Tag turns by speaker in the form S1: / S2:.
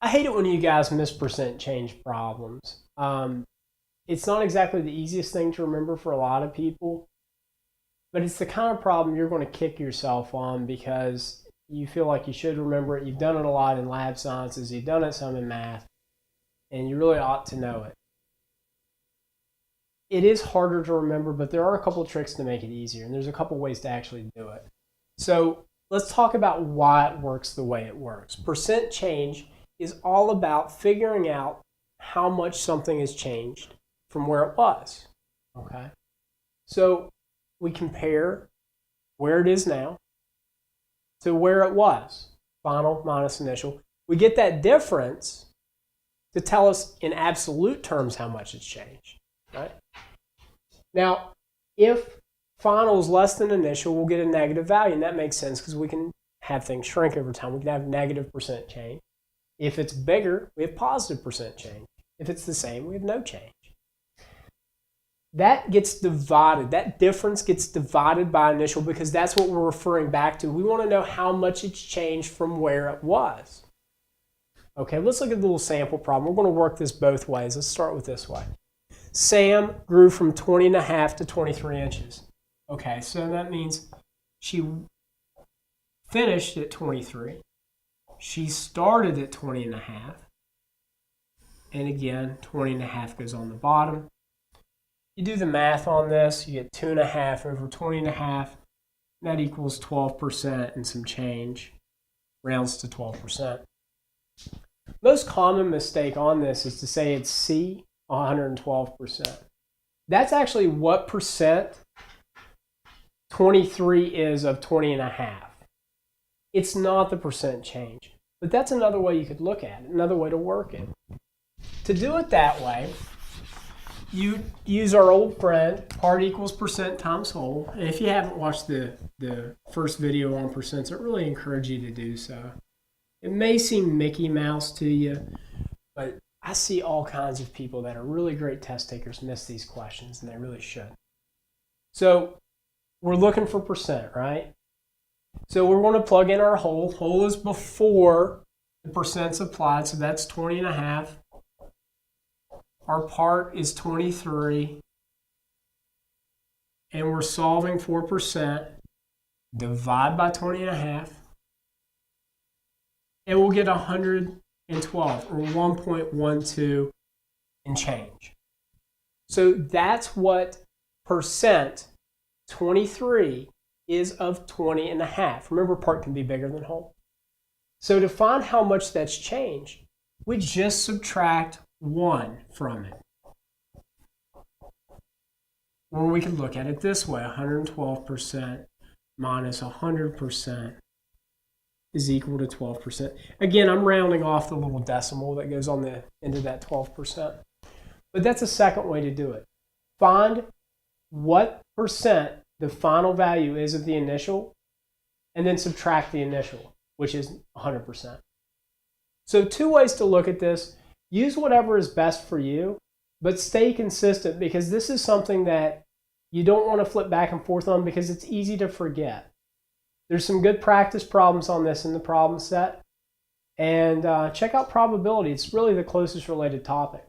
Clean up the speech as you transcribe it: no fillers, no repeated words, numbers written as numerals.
S1: I hate it when you guys miss percent change problems. It's not exactly the easiest thing to remember for a lot of people, but it's the kind of problem you're going to kick yourself on because you feel like you should remember it. You've done it a lot in lab sciences, you've done it some in math, and you really ought to know it. It is harder to remember, but there are a couple of tricks to make it easier, and there's a couple ways to actually do it. So let's talk about why it works the way it works. Percent change is all about figuring out how much something has changed from where it was. Okay? So we compare where it is now to where it was, final minus initial. We get that difference to tell us in absolute terms how much it's changed. Right? Now, if final is less than initial, we'll get a negative value, and that makes sense because we can have things shrink over time. We can have negative percent change. If it's bigger, we have positive percent change. If it's the same, we have no change. That gets divided. That difference gets divided by initial because that's what we're referring back to. We want to know how much it's changed from where it was. Okay, let's look at the little sample problem. We're going to work this both ways. Let's start with this way. Sam grew from 20.5 to 23 inches. Okay, so that means she finished at 23. She started at 20.5. And again, 20.5 goes on the bottom. You do the math on this, you get 2.5 over 20.5. That equals 12% and some change. Rounds to 12%. Most common mistake on this is to say it's C, 112%. That's actually what percent 23 is of 20.5. It's not the percent change. But that's another way you could look at it, another way to work it. To do it that way, you use our old friend, part equals percent times whole. And if you haven't watched the first video on percents, I really encourage you to do so. It may seem Mickey Mouse to you, but I see all kinds of people that are really great test takers miss these questions, and they really should. So we're looking for percent, right? So we're going to plug in our whole. Whole is before the percent's applied, so that's 20.5. Our part is 23. And we're solving for percent. Divide by 20.5. And we'll get 112, or 1.12 and change. So that's what percent 23 is of 20.5. Remember, part can be bigger than whole. So to find how much that's changed, we just subtract 1 from it. Or we can look at it this way, 112% minus 100% is equal to 12%. Again, I'm rounding off the little decimal that goes on the end of that 12%. But that's a second way to do it. Find what percent the final value is of the initial, and then subtract the initial, which is 100%. So 2 ways to look at this. Use whatever is best for you, but stay consistent because this is something that you don't want to flip back and forth on because it's easy to forget. There's some good practice problems on this in the problem set. And check out probability. It's really the closest related topic.